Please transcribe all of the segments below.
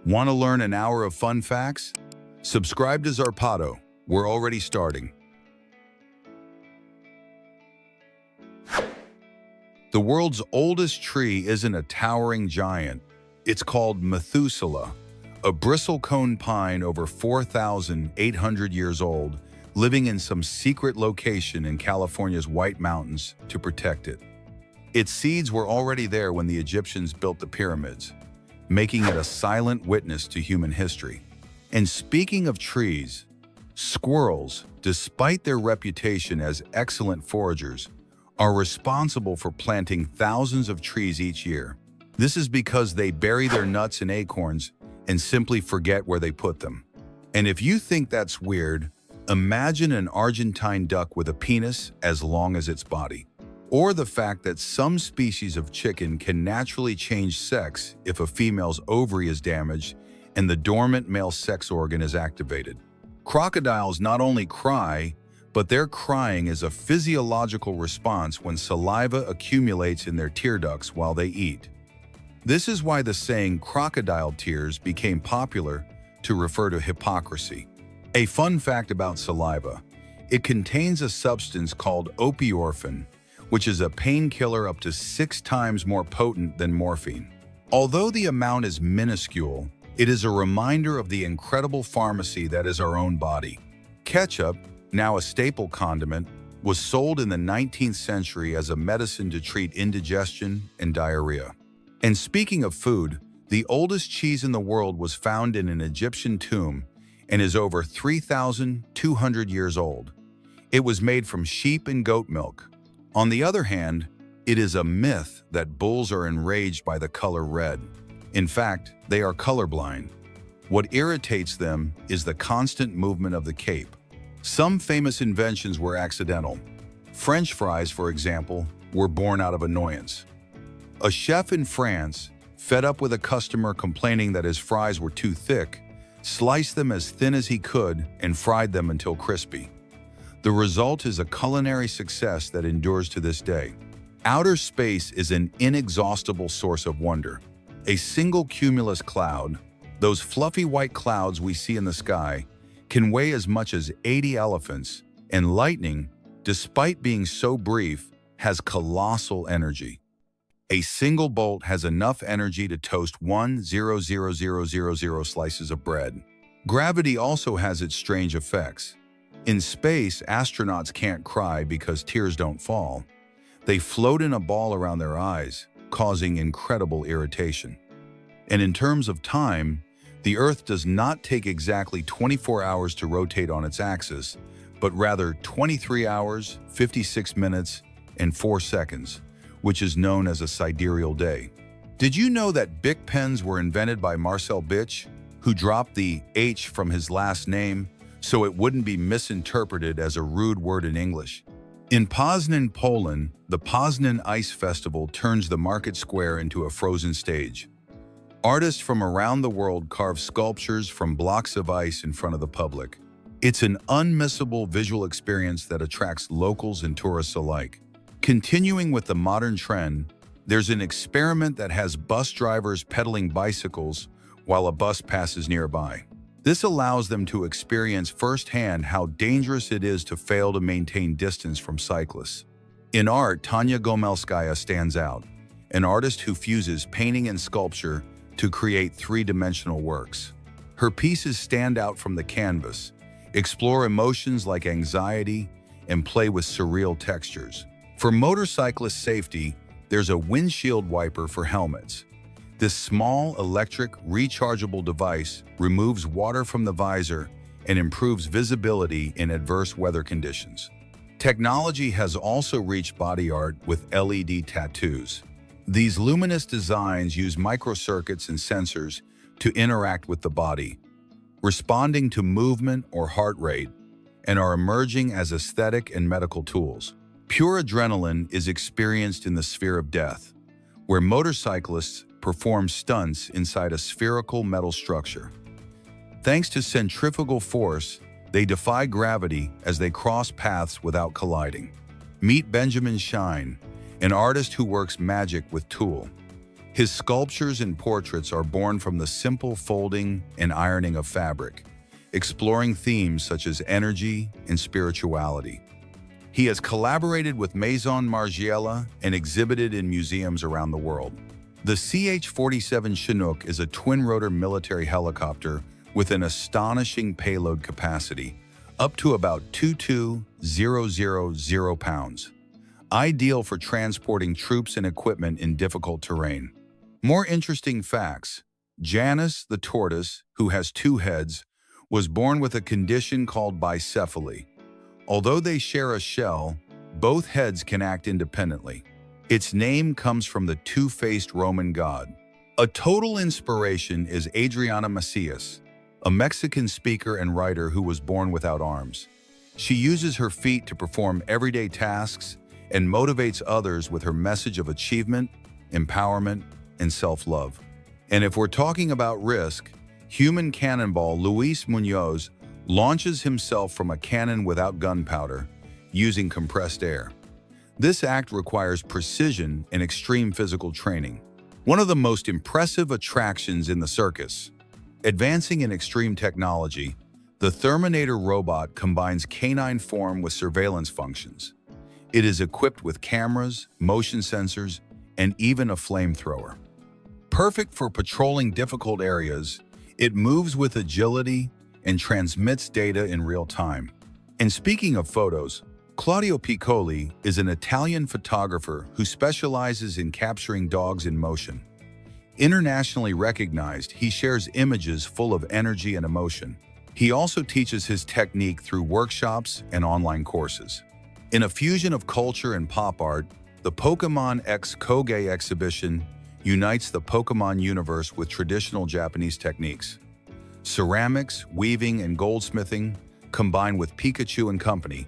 Want to learn an hour of fun facts? Subscribe to Zarpado. We're already starting. The world's oldest tree isn't a towering giant. It's called Methuselah, a bristlecone pine over 4,800 years old, living in some secret location in California's White Mountains to protect it. Its seeds were already there when the Egyptians built the pyramids, making it a silent witness to human history. And speaking of trees, squirrels, despite their reputation as excellent foragers, are responsible for planting thousands of trees each year. This is because they bury their nuts and acorns and simply forget where they put them. And if you think that's weird, imagine an Argentine duck with a penis as long as its body. Or the fact that some species of chicken can naturally change sex if a female's ovary is damaged and the dormant male sex organ is activated. Crocodiles not only cry, but their crying is a physiological response when saliva accumulates in their tear ducts while they eat. This is why the saying crocodile tears became popular to refer to hypocrisy. A fun fact about saliva: it contains a substance called opioorphin, which is a painkiller up to 6 times more potent than morphine. Although the amount is minuscule, it is a reminder of the incredible pharmacy that is our own body. Ketchup, now a staple condiment, was sold in the 19th century as a medicine to treat indigestion and diarrhea. And speaking of food, the oldest cheese in the world was found in an Egyptian tomb and is over 3,200 years old. It was made from sheep and goat milk. On the other hand, it is a myth that bulls are enraged by the color red. In fact, they are colorblind. What irritates them is the constant movement of the cape. Some famous inventions were accidental. French fries, for example, were born out of annoyance. A chef in France, fed up with a customer complaining that his fries were too thick, sliced them as thin as he could and fried them until crispy. The result is a culinary success that endures to this day. Outer space is an inexhaustible source of wonder. A single cumulus cloud, those fluffy white clouds we see in the sky, can weigh as much as 80 elephants, and lightning, despite being so brief, has colossal energy. A single bolt has enough energy to toast 1,000,000 slices of bread. Gravity also has its strange effects. In space, astronauts can't cry because tears don't fall. They float in a ball around their eyes, causing incredible irritation. And in terms of time, the Earth does not take exactly 24 hours to rotate on its axis, but rather 23 hours, 56 minutes, and 4 seconds, which is known as a sidereal day. Did you know that Bic pens were invented by Marcel Bitch, who dropped the H from his last name so it wouldn't be misinterpreted as a rude word in English? In Poznan, Poland, the Poznan Ice Festival turns the market square into a frozen stage. Artists from around the world carve sculptures from blocks of ice in front of the public. It's an unmissable visual experience that attracts locals and tourists alike. Continuing with the modern trend, there's an experiment that has bus drivers pedaling bicycles while a bus passes nearby. This allows them to experience firsthand how dangerous it is to fail to maintain distance from cyclists. In art, Tanya Gomelskaya stands out, an artist who fuses painting and sculpture to create 3-dimensional works. Her pieces stand out from the canvas, explore emotions like anxiety, and play with surreal textures. For motorcyclist safety, there's a windshield wiper for helmets. This small, electric, rechargeable device removes water from the visor and improves visibility in adverse weather conditions. Technology has also reached body art with LED tattoos. These luminous designs use microcircuits and sensors to interact with the body, responding to movement or heart rate, and are emerging as aesthetic and medical tools. Pure adrenaline is experienced in the sphere of death, where motorcyclists perform stunts inside a spherical metal structure. Thanks to centrifugal force, they defy gravity as they cross paths without colliding. Meet Benjamin Shine, an artist who works magic with tulle. His sculptures and portraits are born from the simple folding and ironing of fabric, exploring themes such as energy and spirituality. He has collaborated with Maison Margiela and exhibited in museums around the world. The CH-47 Chinook is a twin-rotor military helicopter with an astonishing payload capacity, up to about 22,000 pounds, ideal for transporting troops and equipment in difficult terrain. More interesting facts. Janus, the tortoise, who has two heads, was born with a condition called bicephaly. Although they share a shell, both heads can act independently. Its name comes from the two-faced Roman god. A total inspiration is Adriana Macias, a Mexican speaker and writer who was born without arms. She uses her feet to perform everyday tasks and motivates others with her message of achievement, empowerment, and self-love. And if we're talking about risk, human cannonball Luis Muñoz launches himself from a cannon without gunpowder, using compressed air. This act requires precision and extreme physical training. One of the most impressive attractions in the circus. Advancing in extreme technology, the Terminator robot combines canine form with surveillance functions. It is equipped with cameras, motion sensors, and even a flamethrower. Perfect for patrolling difficult areas, it moves with agility and transmits data in real time. And speaking of photos, Claudio Piccoli is an Italian photographer who specializes in capturing dogs in motion. Internationally recognized, he shares images full of energy and emotion. He also teaches his technique through workshops and online courses. In a fusion of culture and pop art, the Pokémon X Koge exhibition unites the Pokémon universe with traditional Japanese techniques. Ceramics, weaving, and goldsmithing combined with Pikachu and company.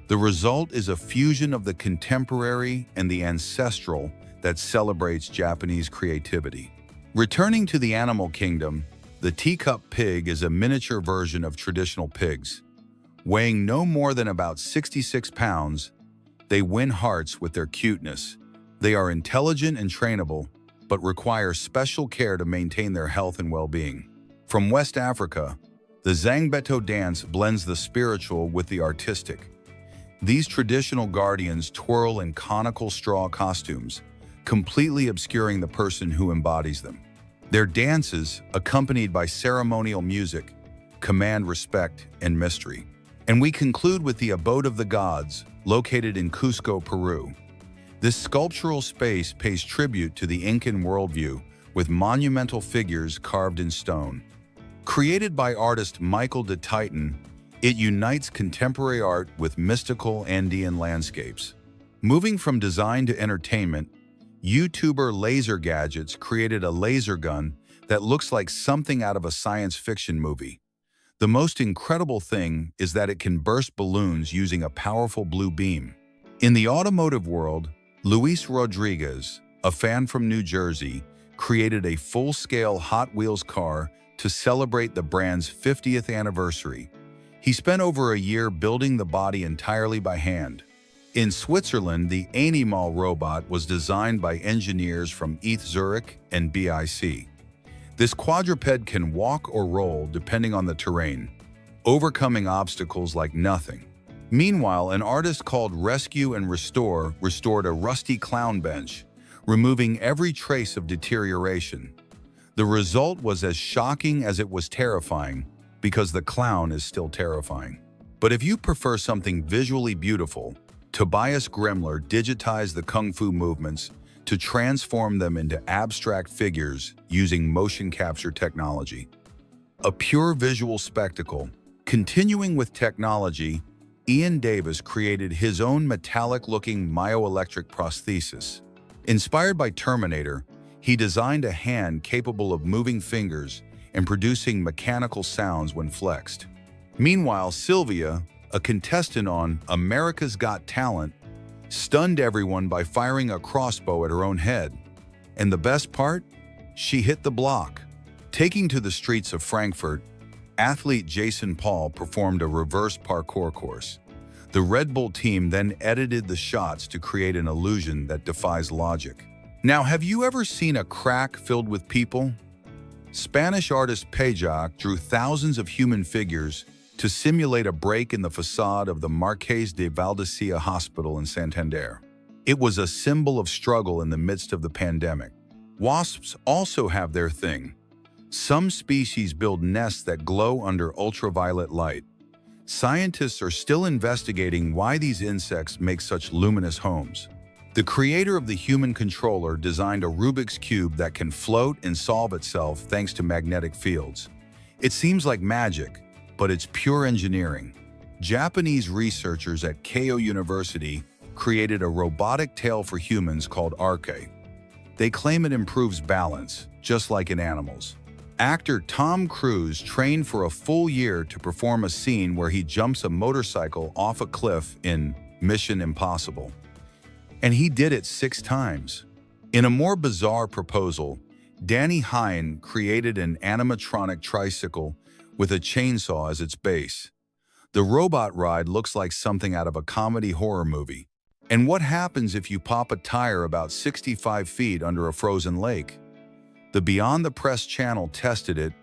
The result is a fusion of the contemporary and the ancestral that celebrates Japanese creativity. Returning to the animal kingdom, the teacup pig is a miniature version of traditional pigs. Weighing no more than about 66 pounds, they win hearts with their cuteness. They are intelligent and trainable, but require special care to maintain their health and well-being. From West Africa, the Zangbeto dance blends the spiritual with the artistic. These traditional guardians twirl in conical straw costumes, completely obscuring the person who embodies them. Their dances, accompanied by ceremonial music, command respect and mystery. And we conclude with the Abode of the Gods, located in Cusco, Peru. This sculptural space pays tribute to the Incan worldview with monumental figures carved in stone. Created by artist Michael de Titan, it unites contemporary art with mystical Andean landscapes. Moving from design to entertainment, YouTuber Laser Gadgets created a laser gun that looks like something out of a science fiction movie. The most incredible thing is that it can burst balloons using a powerful blue beam. In the automotive world, Luis Rodriguez, a fan from New Jersey, created a full-scale Hot Wheels car to celebrate the brand's 50th anniversary. He spent over a year building the body entirely by hand. In Switzerland, the Animal robot was designed by engineers from ETH Zurich and BIC. This quadruped can walk or roll depending on the terrain, overcoming obstacles like nothing. Meanwhile, an artist called Rescue and Restore restored a rusty clown bench, removing every trace of deterioration. The result was as shocking as it was terrifying, because the clown is still terrifying. But if you prefer something visually beautiful, Tobias Gremler digitized the kung fu movements to transform them into abstract figures using motion capture technology. A pure visual spectacle. Continuing with technology, Ian Davis created his own metallic-looking myoelectric prosthesis. Inspired by Terminator, he designed a hand capable of moving fingers and producing mechanical sounds when flexed. Meanwhile, Sylvia, a contestant on America's Got Talent, stunned everyone by firing a crossbow at her own head. And the best part? She hit the block. Taking to the streets of Frankfurt, athlete Jason Paul performed a reverse parkour course. The Red Bull team then edited the shots to create an illusion that defies logic. Now, have you ever seen a crack filled with people? Spanish artist Pajac drew thousands of human figures to simulate a break in the facade of the Marqués de Valdecilla Hospital in Santander. It was a symbol of struggle in the midst of the pandemic. Wasps also have their thing. Some species build nests that glow under ultraviolet light. Scientists are still investigating why these insects make such luminous homes. The creator of the human controller designed a Rubik's Cube that can float and solve itself thanks to magnetic fields. It seems like magic, but it's pure engineering. Japanese researchers at Keio University created a robotic tail for humans called Arche. They claim it improves balance, just like in animals. Actor Tom Cruise trained for a full year to perform a scene where he jumps a motorcycle off a cliff in Mission Impossible. And he did it 6 times. In a more bizarre proposal, Danny Hine created an animatronic tricycle with a chainsaw as its base. The robot ride looks like something out of a comedy horror movie. And what happens if you pop a tire about 65 feet under a frozen lake? The Beyond the Press channel tested it,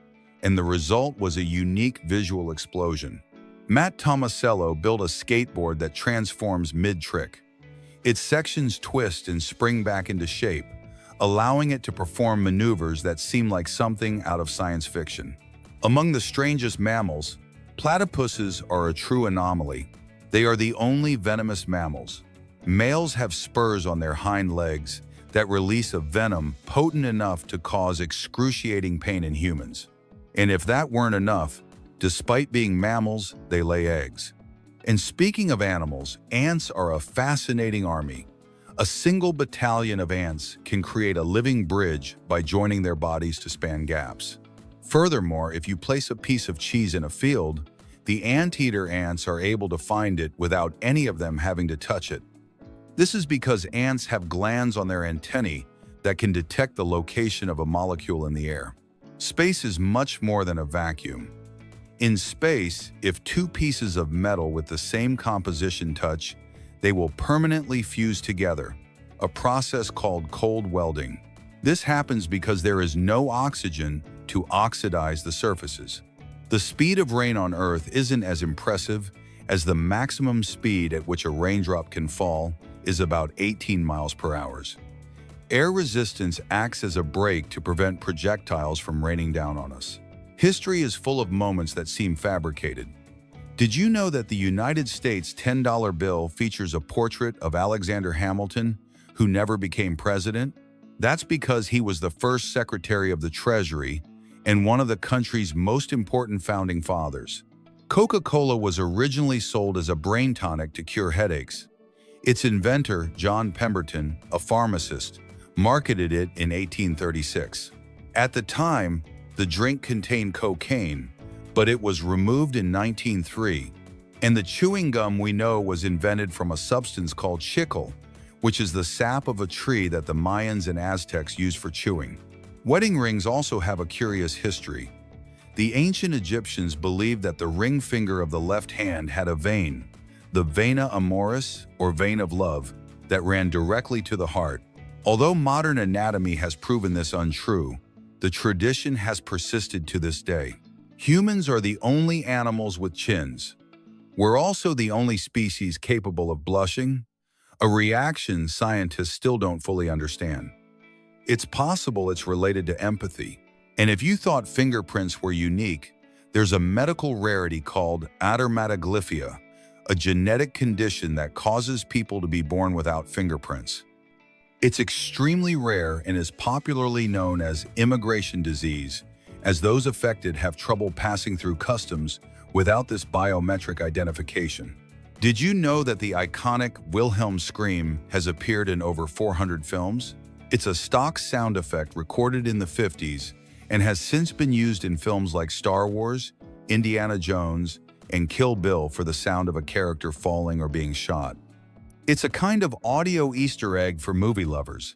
and the result was a unique visual explosion. Matt Tomasello built a skateboard that transforms mid-trick. Its sections twist and spring back into shape, allowing it to perform maneuvers that seem like something out of science fiction. Among the strangest mammals, platypuses are a true anomaly. They are the only venomous mammals. Males have spurs on their hind legs that release a venom potent enough to cause excruciating pain in humans. And if that weren't enough, despite being mammals, they lay eggs. And speaking of animals, ants are a fascinating army. A single battalion of ants can create a living bridge by joining their bodies to span gaps. Furthermore, if you place a piece of cheese in a field, the anteater ants are able to find it without any of them having to touch it. This is because ants have glands on their antennae that can detect the location of a molecule in the air. Space is much more than a vacuum. In space, if 2 pieces of metal with the same composition touch, they will permanently fuse together, a process called cold welding. This happens because there is no oxygen to oxidize the surfaces. The speed of rain on Earth isn't as impressive as the maximum speed at which a raindrop can fall is about 18 miles per hour. Air resistance acts as a brake to prevent projectiles from raining down on us. History is full of moments that seem fabricated. Did you know that the United States $10 bill features a portrait of Alexander Hamilton, who never became president? That's because he was the first Secretary of the Treasury and one of the country's most important founding fathers. Coca-Cola was originally sold as a brain tonic to cure headaches. Its inventor, John Pemberton, a pharmacist, marketed it in 1836. At the time, the drink contained cocaine, but it was removed in 1903, and the chewing gum we know was invented from a substance called chicle, which is the sap of a tree that the Mayans and Aztecs used for chewing. Wedding rings also have a curious history. The ancient Egyptians believed that the ring finger of the left hand had a vein, the vena amoris, or vein of love, that ran directly to the heart. Although modern anatomy has proven this untrue, the tradition has persisted to this day. Humans are the only animals with chins. We're also the only species capable of blushing, a reaction scientists still don't fully understand. It's possible it's related to empathy. And if you thought fingerprints were unique, there's a medical rarity called adermatoglyphia, a genetic condition that causes people to be born without fingerprints. It's extremely rare and is popularly known as immigration disease, as those affected have trouble passing through customs without this biometric identification. Did you know that the iconic Wilhelm scream has appeared in over 400 films? It's a stock sound effect recorded in the 50s and has since been used in films like Star Wars, Indiana Jones, and Kill Bill for the sound of a character falling or being shot. It's a kind of audio Easter egg for movie lovers.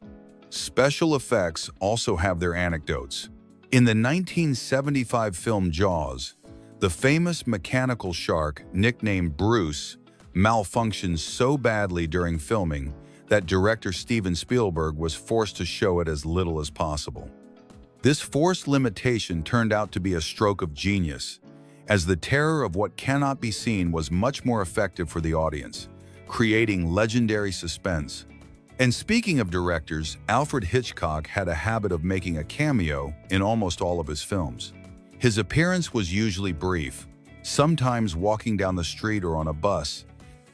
Special effects also have their anecdotes. In the 1975 film Jaws, the famous mechanical shark, nicknamed Bruce, malfunctions so badly during filming that director Steven Spielberg was forced to show it as little as possible. This forced limitation turned out to be a stroke of genius, as the terror of what cannot be seen was much more effective for the audience, creating legendary suspense. And speaking of directors, Alfred Hitchcock had a habit of making a cameo in almost all of his films. His appearance was usually brief, sometimes walking down the street or on a bus,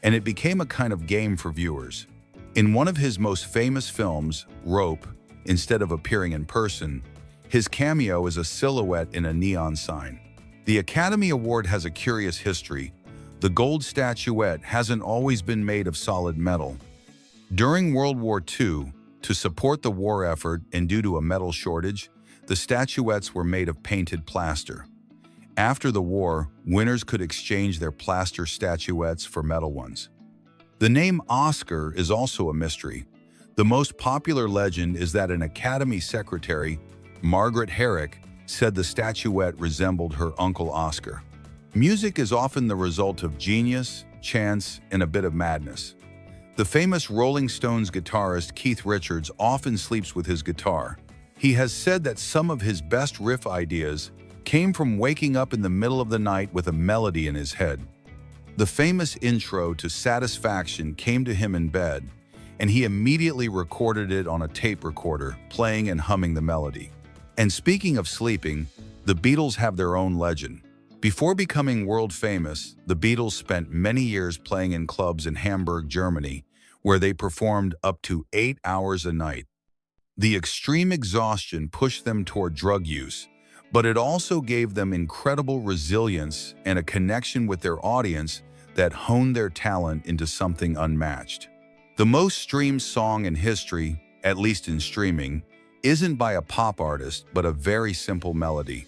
and it became a kind of game for viewers. In one of his most famous films, Rope, instead of appearing in person, his cameo is a silhouette in a neon sign. The Academy Award has a curious history. The gold statuette hasn't always been made of solid metal. During World War II, to support the war effort and due to a metal shortage, the statuettes were made of painted plaster. After the war, winners could exchange their plaster statuettes for metal ones. The name Oscar is also a mystery. The most popular legend is that an Academy secretary, Margaret Herrick, said the statuette resembled her uncle Oscar. Music is often the result of genius, chance, and a bit of madness. The famous Rolling Stones guitarist Keith Richards often sleeps with his guitar. He has said that some of his best riff ideas came from waking up in the middle of the night with a melody in his head. The famous intro to Satisfaction came to him in bed, and he immediately recorded it on a tape recorder, playing and humming the melody. And speaking of sleeping, the Beatles have their own legend. Before becoming world famous, the Beatles spent many years playing in clubs in Hamburg, Germany, where they performed up to 8 hours a night. The extreme exhaustion pushed them toward drug use, but it also gave them incredible resilience and a connection with their audience that honed their talent into something unmatched. The most streamed song in history, at least in streaming, isn't by a pop artist, but a very simple melody.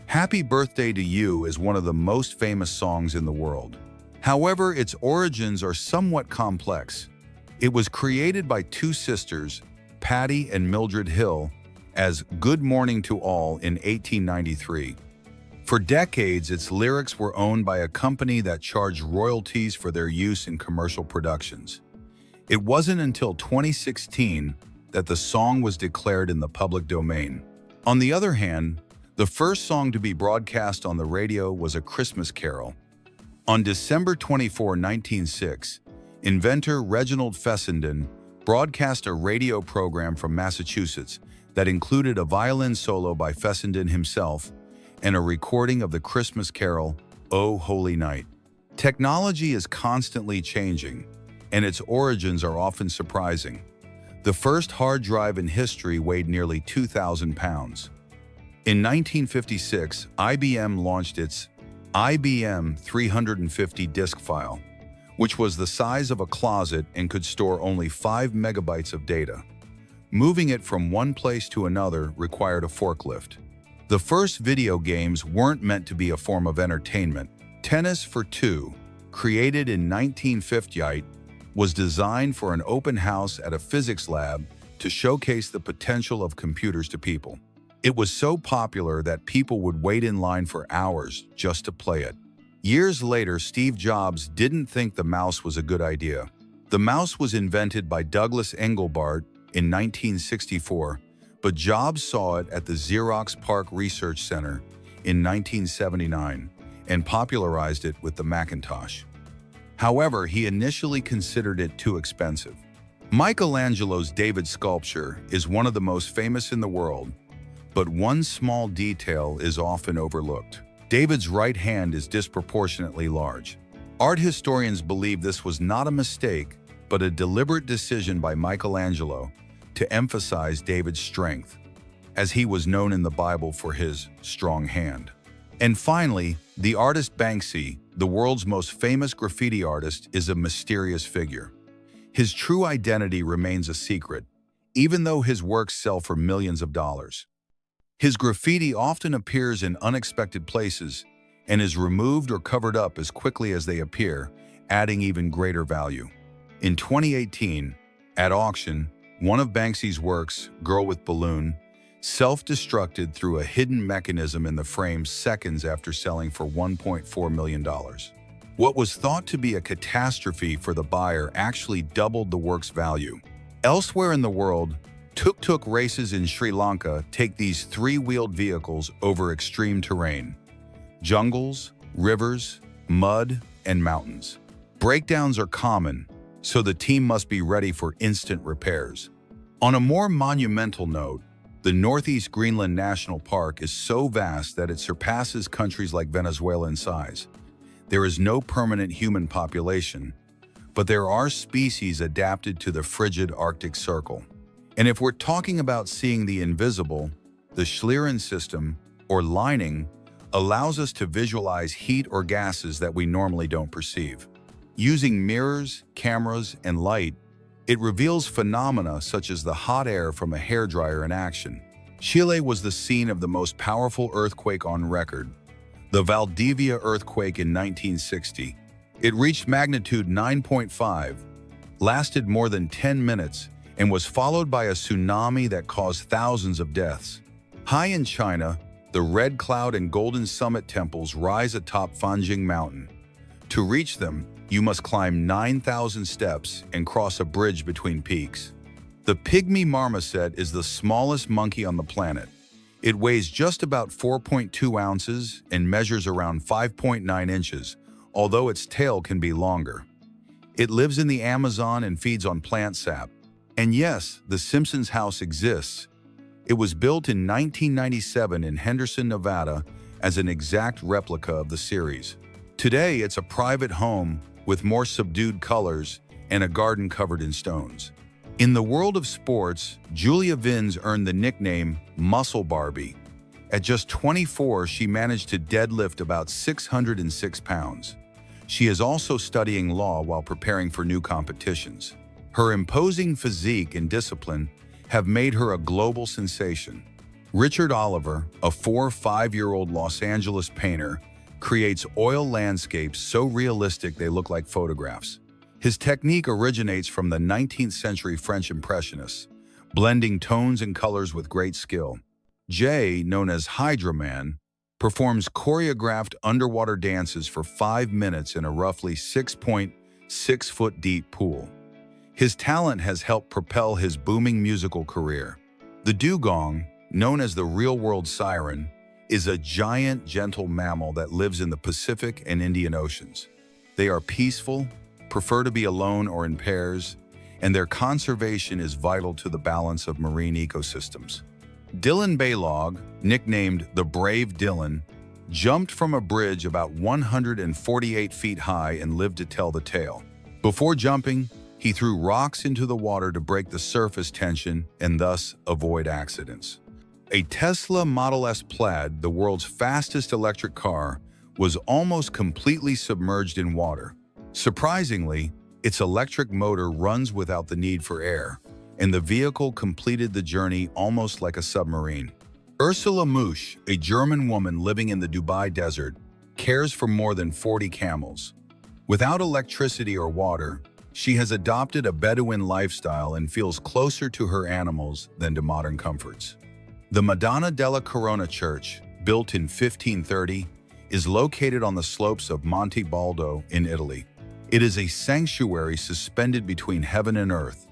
Happy Birthday to You is one of the most famous songs in the world. However, its origins are somewhat complex. It was created by two sisters, Patty and Mildred Hill, as Good Morning to All in 1893. For decades, its lyrics were owned by a company that charged royalties for their use in commercial productions. It wasn't until 2016 that the song was declared in the public domain. On the other hand, the first song to be broadcast on the radio was A Christmas Carol. On December 24, 1906, inventor Reginald Fessenden broadcast a radio program from Massachusetts that included a violin solo by Fessenden himself and a recording of the Christmas carol, O Holy Night. Technology is constantly changing, and its origins are often surprising. The first hard drive in history weighed nearly 2,000 pounds. In 1956, IBM launched its IBM 350 disk file, which was the size of a closet and could store only 5 megabytes of data. Moving it from one place to another required a forklift. The first video games weren't meant to be a form of entertainment. Tennis for Two, created in 1958, was designed for an open house at a physics lab to showcase the potential of computers to people. It was so popular that people would wait in line for hours just to play it. Years later, Steve Jobs didn't think the mouse was a good idea. The mouse was invented by Douglas Engelbart in 1964, but Jobs saw it at the Xerox PARC Research Center in 1979 and popularized it with the Macintosh. However, he initially considered it too expensive. Michelangelo's David sculpture is one of the most famous in the world, but one small detail is often overlooked. David's right hand is disproportionately large. Art historians believe this was not a mistake, but a deliberate decision by Michelangelo to emphasize David's strength, as he was known in the Bible for his strong hand. And finally, the artist Banksy, the world's most famous graffiti artist, is a mysterious figure. His true identity remains a secret, even though his works sell for millions of dollars. His graffiti often appears in unexpected places and is removed or covered up as quickly as they appear, adding even greater value. In 2018, at auction, one of Banksy's works, Girl with Balloon, self-destructed through a hidden mechanism in the frame seconds after selling for $1.4 million. What was thought to be a catastrophe for the buyer actually doubled the work's value. Elsewhere in the world, tuk-tuk races in Sri Lanka take these three-wheeled vehicles over extreme terrain: jungles, rivers, mud, and mountains. Breakdowns are common, so the team must be ready for instant repairs. On a more monumental note, the Northeast Greenland National Park is so vast that it surpasses countries like Venezuela in size. There is no permanent human population, but there are species adapted to the frigid Arctic Circle. And if we're talking about seeing the invisible, the Schlieren system, or lining, allows us to visualize heat or gases that we normally don't perceive. Using mirrors, cameras, and light, it reveals phenomena such as the hot air from a hairdryer in action. Chile was the scene of the most powerful earthquake on record, the Valdivia earthquake in 1960. It reached magnitude 9.5, lasted more than 10 minutes, and was followed by a tsunami that caused thousands of deaths. High in China, the Red Cloud and Golden Summit temples rise atop Fanjing Mountain. To reach them, you must climb 9,000 steps and cross a bridge between peaks. The pygmy marmoset is the smallest monkey on the planet. It weighs just about 4.2 ounces and measures around 5.9 inches, although its tail can be longer. It lives in the Amazon and feeds on plant sap. And yes, the Simpsons house exists. It was built in 1997 in Henderson, Nevada, as an exact replica of the series. Today, it's a private home with more subdued colors and a garden covered in stones. In the world of sports, Julia Vins earned the nickname Muscle Barbie. At just 24, she managed to deadlift about 606 pounds. She is also studying law while preparing for new competitions. Her imposing physique and discipline have made her a global sensation. Richard Oliver, a 5-year-old Los Angeles painter, creates oil landscapes so realistic they look like photographs. His technique originates from the 19th century French Impressionists, blending tones and colors with great skill. Jay, known as Hydra Man, performs choreographed underwater dances for 5 minutes in a roughly 6.6-foot deep pool. His talent has helped propel his booming musical career. The dugong, known as the real-world siren, is a giant, gentle mammal that lives in the Pacific and Indian Oceans. They are peaceful, prefer to be alone or in pairs, and their conservation is vital to the balance of marine ecosystems. Dylan Baylog, nicknamed the Brave Dylan, jumped from a bridge about 148 feet high and lived to tell the tale. Before jumping, he threw rocks into the water to break the surface tension and thus avoid accidents. A Tesla Model S Plaid, the world's fastest electric car, was almost completely submerged in water. Surprisingly, its electric motor runs without the need for air, and the vehicle completed the journey almost like a submarine. Ursula Musch, a German woman living in the Dubai desert, cares for more than 40 camels. Without electricity or water, she has adopted a Bedouin lifestyle and feels closer to her animals than to modern comforts. The Madonna della Corona Church, built in 1530, is located on the slopes of Monte Baldo in Italy. It is a sanctuary suspended between heaven and earth,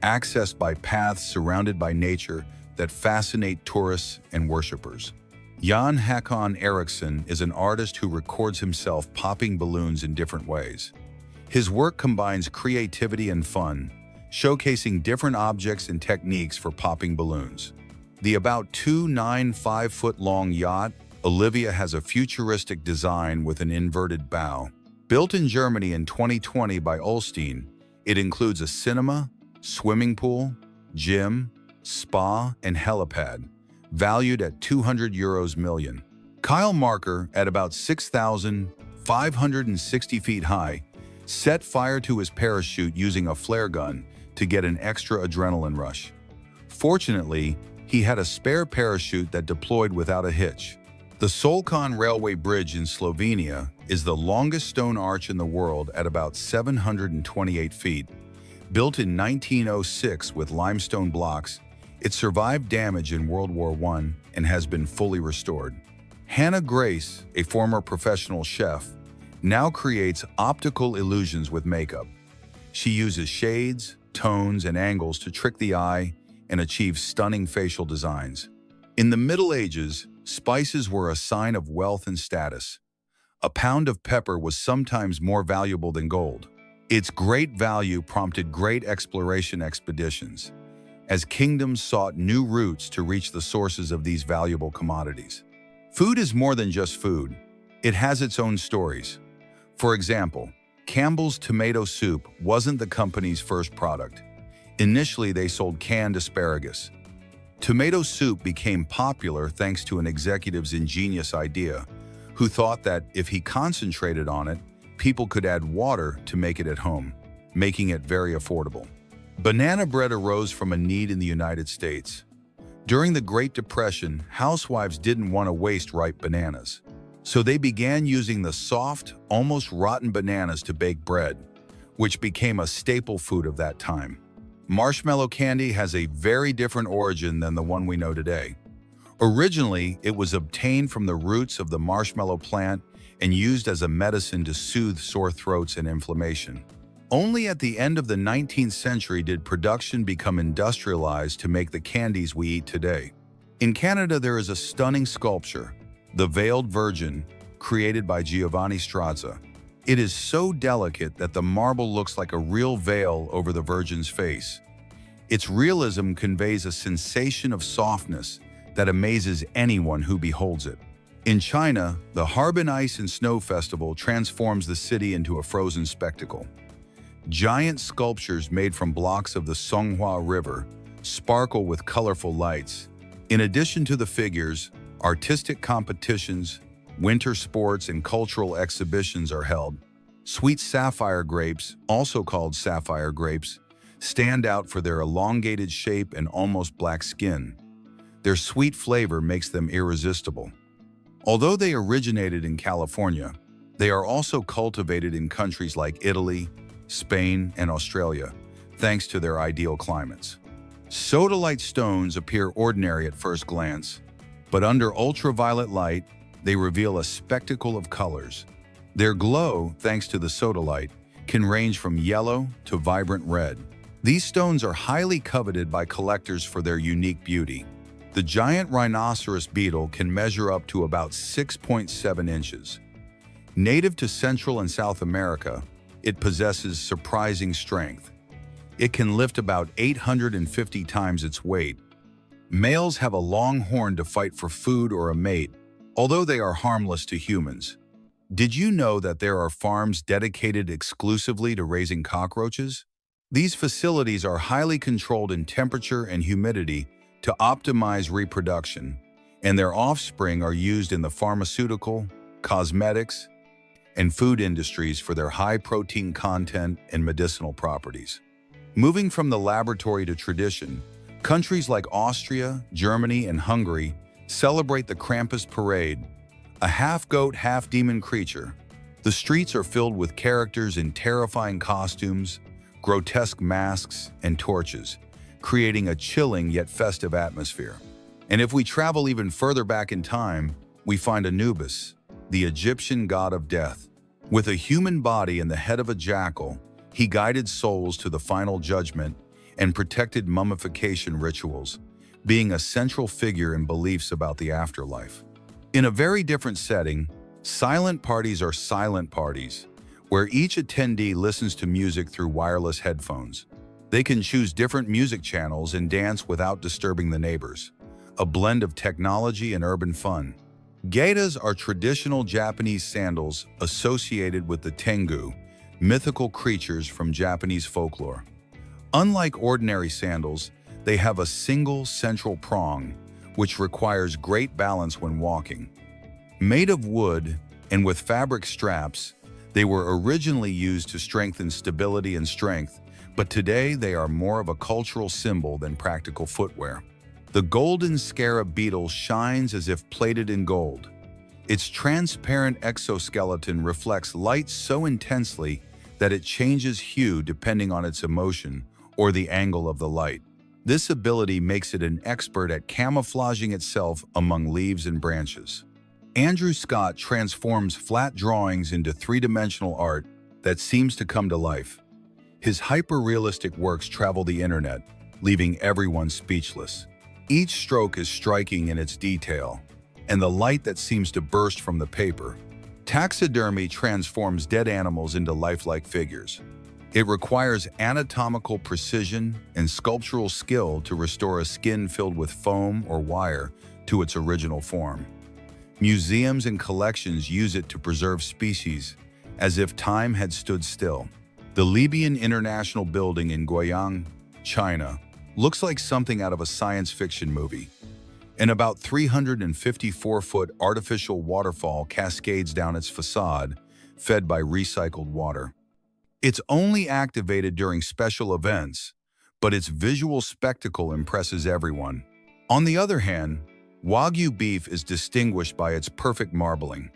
accessed by paths surrounded by nature that fascinate tourists and worshippers. Jan Hakon Eriksson is an artist who records himself popping balloons in different ways. His work combines creativity and fun, showcasing different objects and techniques for popping balloons. The about 295-foot-long yacht, Olivia, has a futuristic design with an inverted bow. Built in Germany in 2020 by Ulstein, it includes a cinema, swimming pool, gym, spa, and helipad, valued at €200 million. Kyle Marker, at about 6,560 feet high, set fire to his parachute using a flare gun to get an extra adrenaline rush. Fortunately, he had a spare parachute that deployed without a hitch. The Solkan Railway Bridge in Slovenia is the longest stone arch in the world at about 728 feet. Built in 1906 with limestone blocks, it survived damage in World War I and has been fully restored. Hannah Grace, a former professional chef, now creates optical illusions with makeup. She uses shades, tones, and angles to trick the eye and achieve stunning facial designs. In the Middle Ages, spices were a sign of wealth and status. A pound of pepper was sometimes more valuable than gold. Its great value prompted great exploration expeditions, as kingdoms sought new routes to reach the sources of these valuable commodities. Food is more than just food. It has its own stories. For example, Campbell's tomato soup wasn't the company's first product. Initially, they sold canned asparagus. Tomato soup became popular thanks to an executive's ingenious idea, who thought that if he concentrated on it, people could add water to make it at home, making it very affordable. Banana bread arose from a need in the United States. During the Great Depression, housewives didn't want to waste ripe bananas. So they began using the soft, almost rotten bananas to bake bread, which became a staple food of that time. Marshmallow candy has a very different origin than the one we know today. Originally, it was obtained from the roots of the marshmallow plant and used as a medicine to soothe sore throats and inflammation. Only at the end of the 19th century did production become industrialized to make the candies we eat today. In Canada, there is a stunning sculpture, the Veiled Virgin, created by Giovanni Strazza. It is so delicate that the marble looks like a real veil over the Virgin's face. Its realism conveys a sensation of softness that amazes anyone who beholds it. In China, the Harbin Ice and Snow Festival transforms the city into a frozen spectacle. Giant sculptures made from blocks of the Songhua River sparkle with colorful lights. In addition to the figures, artistic competitions, winter sports, and cultural exhibitions are held. Sweet sapphire grapes, also called sapphire grapes, stand out for their elongated shape and almost black skin. Their sweet flavor makes them irresistible. Although they originated in California, they are also cultivated in countries like Italy, Spain, and Australia, thanks to their ideal climates. Sodalite stones appear ordinary at first glance, but under ultraviolet light, they reveal a spectacle of colors. Their glow, thanks to the sodalite, can range from yellow to vibrant red. These stones are highly coveted by collectors for their unique beauty. The giant rhinoceros beetle can measure up to about 6.7 inches. Native to Central and South America, it possesses surprising strength. It can lift about 850 times its weight. Males have a long horn to fight for food or a mate, although they are harmless to humans. Did you know that there are farms dedicated exclusively to raising cockroaches? These facilities are highly controlled in temperature and humidity to optimize reproduction, and their offspring are used in the pharmaceutical, cosmetics, and food industries for their high protein content and medicinal properties. Moving from the laboratory to tradition, countries like Austria, Germany, and Hungary celebrate the Krampus parade, a half-goat, half-demon creature. The streets are filled with characters in terrifying costumes, grotesque masks, and torches, creating a chilling yet festive atmosphere. And if we travel even further back in time, we find Anubis, the Egyptian god of death. With a human body and the head of a jackal, he guided souls to the final judgment and protected mummification rituals, being a central figure in beliefs about the afterlife. In a very different setting, silent parties are silent parties, where each attendee listens to music through wireless headphones. They can choose different music channels and dance without disturbing the neighbors, a blend of technology and urban fun. Gaitas are traditional Japanese sandals associated with the Tengu, mythical creatures from Japanese folklore. Unlike ordinary sandals, they have a single central prong, which requires great balance when walking. Made of wood and with fabric straps, they were originally used to strengthen stability and strength, but today they are more of a cultural symbol than practical footwear. The golden scarab beetle shines as if plated in gold. Its transparent exoskeleton reflects light so intensely that it changes hue depending on its emotion or the angle of the light. This ability makes it an expert at camouflaging itself among leaves and branches. Andrew Scott transforms flat drawings into three-dimensional art that seems to come to life. His hyper-realistic works travel the internet, leaving everyone speechless. Each stroke is striking in its detail, and the light that seems to burst from the paper. Taxidermy transforms dead animals into lifelike figures. It requires anatomical precision and sculptural skill to restore a skin filled with foam or wire to its original form. Museums and collections use it to preserve species, as if time had stood still. The Libyan International Building in Guiyang, China, looks like something out of a science fiction movie. An about 354-foot artificial waterfall cascades down its facade, fed by recycled water. It's only activated during special events, but its visual spectacle impresses everyone. On the other hand, Wagyu beef is distinguished by its perfect marbling.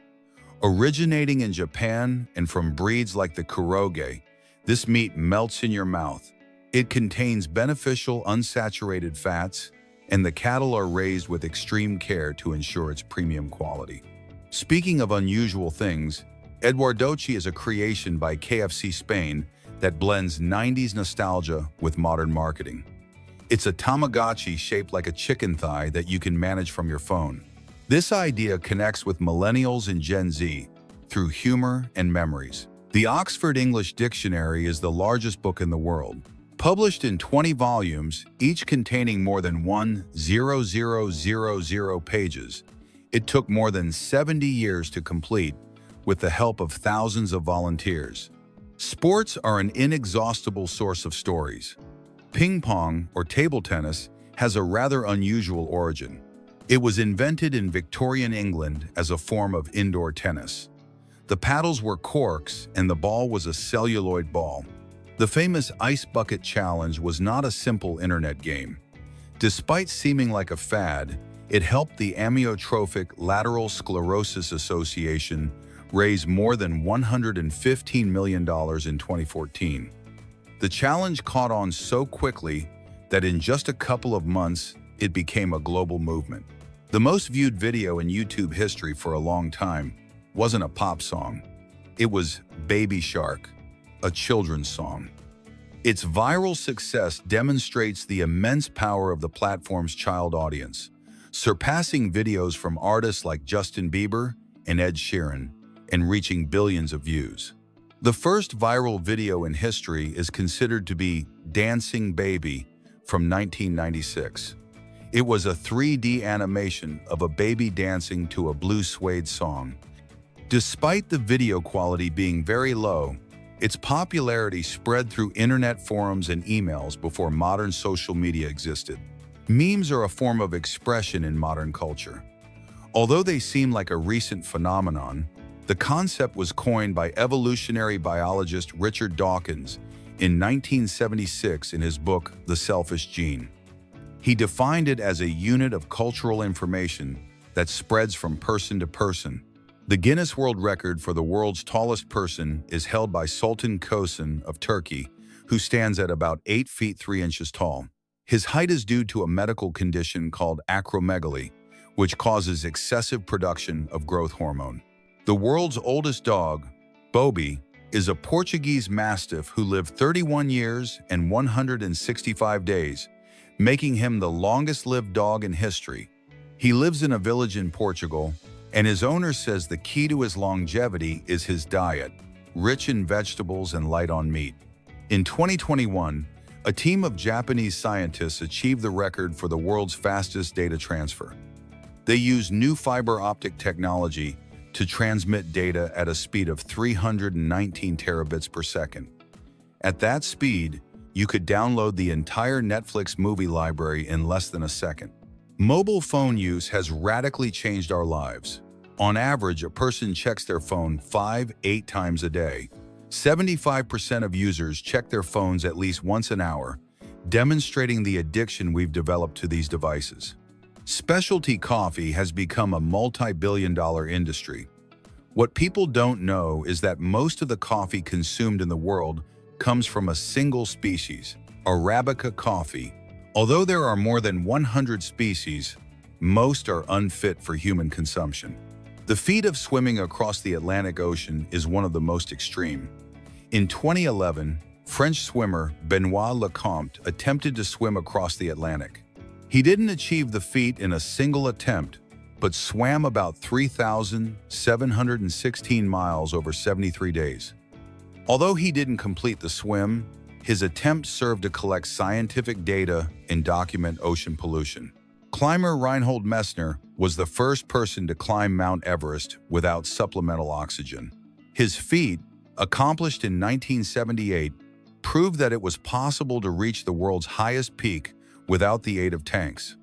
Originating in Japan and from breeds like the Kuroge, this meat melts in your mouth. It contains beneficial unsaturated fats, and the cattle are raised with extreme care to ensure its premium quality. Speaking of unusual things, Eduardochi is a creation by KFC Spain that blends 90s nostalgia with modern marketing. It's a Tamagotchi shaped like a chicken thigh that you can manage from your phone. This idea connects with millennials and Gen Z through humor and memories. The Oxford English Dictionary is the largest book in the world. Published in 20 volumes, each containing more than 1,000 pages, it took more than 70 years to complete, with the help of thousands of volunteers. Sports are an inexhaustible source of stories. Ping pong, or table tennis, has a rather unusual origin. It was invented in Victorian England as a form of indoor tennis. The paddles were corks and the ball was a celluloid ball. The famous Ice Bucket Challenge was not a simple internet game. Despite seeming like a fad, it helped the Amyotrophic Lateral Sclerosis Association raise more than $115 million in 2014. The challenge caught on so quickly that in just a couple of months, it became a global movement. The most viewed video in YouTube history for a long time wasn't a pop song. It was Baby Shark, a children's song. Its viral success demonstrates the immense power of the platform's child audience, surpassing videos from artists like Justin Bieber and Ed Sheeran, and reaching billions of views. The first viral video in history is considered to be Dancing Baby from 1996. It was a 3D animation of a baby dancing to a blue suede song. Despite the video quality being very low, its popularity spread through internet forums and emails before modern social media existed. Memes are a form of expression in modern culture. Although they seem like a recent phenomenon, the concept was coined by evolutionary biologist Richard Dawkins in 1976 in his book, The Selfish Gene. He defined it as a unit of cultural information that spreads from person to person. The Guinness World Record for the world's tallest person is held by Sultan Kosen of Turkey, who stands at about 8 feet 3 inches tall. His height is due to a medical condition called acromegaly, which causes excessive production of growth hormone. The world's oldest dog, Bobi, is a Portuguese Mastiff who lived 31 years and 165 days, making him the longest-lived dog in history. He lives in a village in Portugal, and his owner says the key to his longevity is his diet, rich in vegetables and light on meat. In 2021, a team of Japanese scientists achieved the record for the world's fastest data transfer. They used new fiber optic technology to transmit data at a speed of 319 terabits per second. At that speed, you could download the entire Netflix movie library in less than a second. Mobile phone use has radically changed our lives. On average, a person checks their phone 5-8 times a day. 75% of users check their phones at least once an hour, demonstrating the addiction we've developed to these devices. Specialty coffee has become a multi-billion-dollar industry. What people don't know is that most of the coffee consumed in the world comes from a single species, Arabica coffee. Although there are more than 100 species, most are unfit for human consumption. The feat of swimming across the Atlantic Ocean is one of the most extreme. In 2011, French swimmer Benoit Lecomte attempted to swim across the Atlantic. He didn't achieve the feat in a single attempt, but swam about 3,716 miles over 73 days. Although he didn't complete the swim, his attempt served to collect scientific data and document ocean pollution. Climber Reinhold Messner was the first person to climb Mount Everest without supplemental oxygen. His feat, accomplished in 1978, proved that it was possible to reach the world's highest peak without the aid of tanks.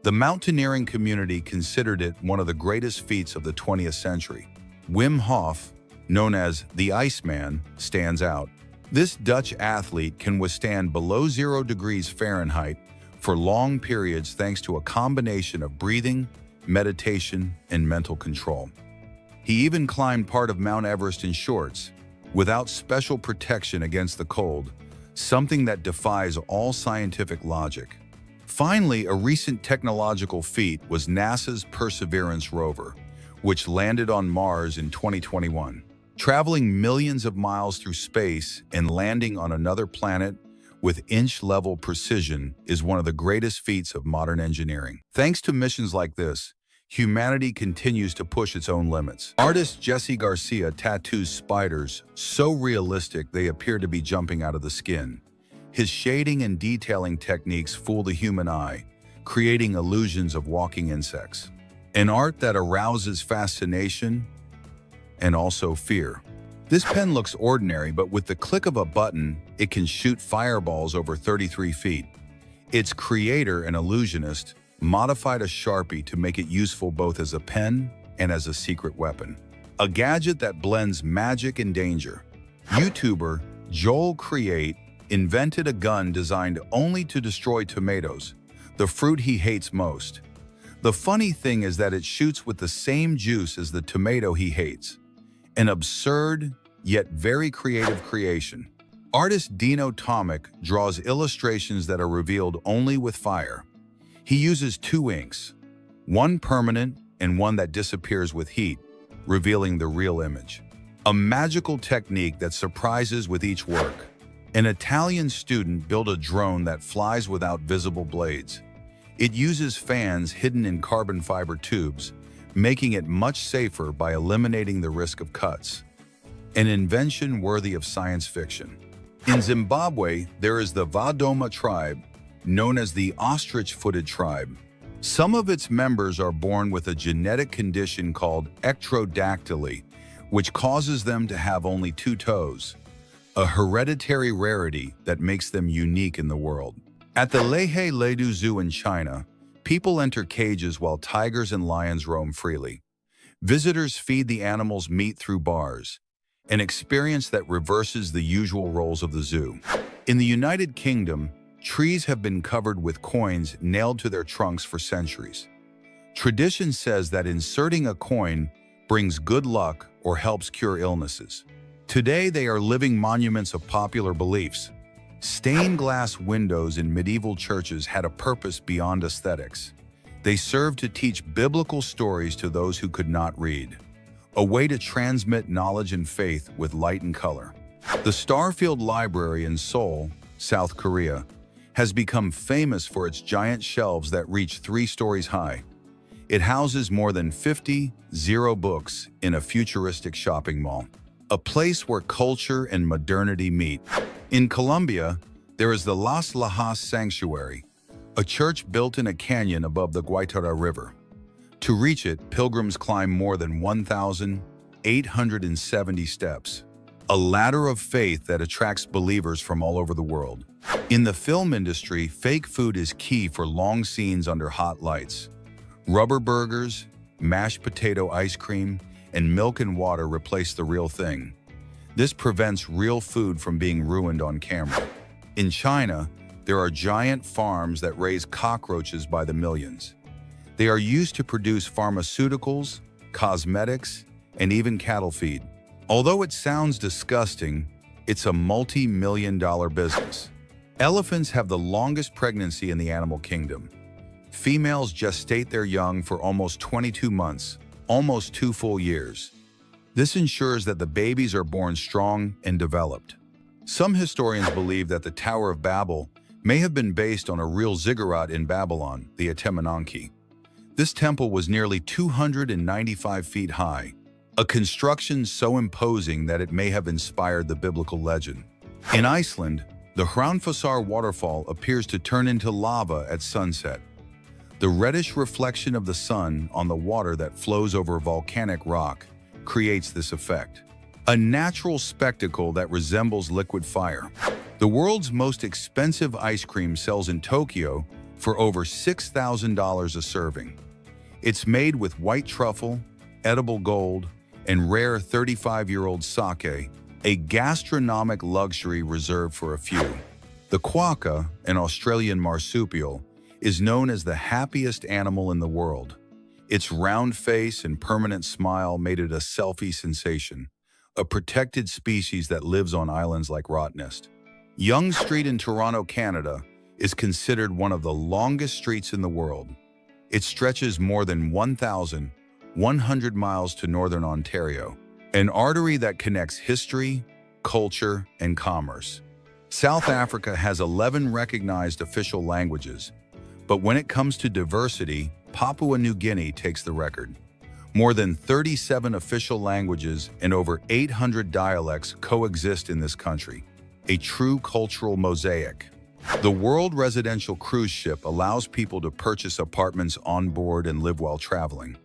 The mountaineering community considered it one of the greatest feats of the 20th century. Wim Hof, known as the Iceman, stands out. This Dutch athlete can withstand below 0 degrees Fahrenheit for long periods thanks to a combination of breathing, meditation, and mental control. He even climbed part of Mount Everest in shorts, without special protection against the cold, something that defies all scientific logic. Finally, a recent technological feat was NASA's Perseverance rover, which landed on Mars in 2021. Traveling millions of miles through space and landing on another planet with inch-level precision is one of the greatest feats of modern engineering. Thanks to missions like this, humanity continues to push its own limits. Artist Jesse Garcia tattoos spiders so realistic they appear to be jumping out of the skin. His shading and detailing techniques fool the human eye, creating illusions of walking insects. An art that arouses fascination and also fear. This pen looks ordinary, but with the click of a button, it can shoot fireballs over 33 feet. Its creator, an illusionist, modified a Sharpie to make it useful both as a pen and as a secret weapon. A gadget that blends magic and danger. YouTuber Joel Create invented a gun designed only to destroy tomatoes, the fruit he hates most. The funny thing is that it shoots with the same juice as the tomato he hates. An absurd, yet very creative creation. Artist Dino Tomic draws illustrations that are revealed only with fire. He uses 2 inks, one permanent and one that disappears with heat, revealing the real image. A magical technique that surprises with each work. An Italian student built a drone that flies without visible blades. It uses fans hidden in carbon fiber tubes, making it much safer by eliminating the risk of cuts. An invention worthy of science fiction. In Zimbabwe, there is the Vadoma tribe, known as the ostrich-footed tribe. Some of its members are born with a genetic condition called ectrodactyly, which causes them to have only 2 toes, a hereditary rarity that makes them unique in the world. At the Lehe Ledu Zoo in China, people enter cages while tigers and lions roam freely. Visitors feed the animals meat through bars, an experience that reverses the usual roles of the zoo. In the United Kingdom, trees have been covered with coins nailed to their trunks for centuries. Tradition says that inserting a coin brings good luck or helps cure illnesses. Today, they are living monuments of popular beliefs. Stained glass windows in medieval churches had a purpose beyond aesthetics. They served to teach biblical stories to those who could not read, a way to transmit knowledge and faith with light and color. The Starfield Library in Seoul, South Korea, has become famous for its giant shelves that reach 3 stories high. It houses more than 50 zero books in a futuristic shopping mall, a place where culture and modernity meet. In Colombia, there is the Las Lajas Sanctuary, a church built in a canyon above the Guaitara River. To reach it, pilgrims climb more than 1,870 steps, a ladder of faith that attracts believers from all over the world. In the film industry, fake food is key for long scenes under hot lights. Rubber burgers, mashed potato ice cream, and milk and water replace the real thing. This prevents real food from being ruined on camera. In China, there are giant farms that raise cockroaches by the millions. They are used to produce pharmaceuticals, cosmetics, and even cattle feed. Although it sounds disgusting, it's a multi-million-dollar business. Elephants have the longest pregnancy in the animal kingdom. Females gestate their young for almost 22 months, almost 2 full years. This ensures that the babies are born strong and developed. Some historians believe that the Tower of Babel may have been based on a real ziggurat in Babylon, the Atemenanki. This temple was nearly 295 feet high, a construction so imposing that it may have inspired the biblical legend. In Iceland, the Hraunfossar waterfall appears to turn into lava at sunset. The reddish reflection of the sun on the water that flows over volcanic rock creates this effect, a natural spectacle that resembles liquid fire. The world's most expensive ice cream sells in Tokyo for over $6,000 a serving. It's made with white truffle, edible gold, and rare 35-year-old sake, a gastronomic luxury reserved for a few. The quokka, an Australian marsupial, is known as the happiest animal in the world. Its round face and permanent smile made it a selfie sensation, a protected species that lives on islands like Rottnest. Yonge Street in Toronto, Canada, is considered one of the longest streets in the world. It stretches more than 1,100 miles to northern Ontario, an artery that connects history, culture, and commerce. South Africa has 11 recognized official languages, but when it comes to diversity, Papua New Guinea takes the record. More than 37 official languages and over 800 dialects coexist in this country, a true cultural mosaic. The World Residential Cruise Ship allows people to purchase apartments on board and live while traveling.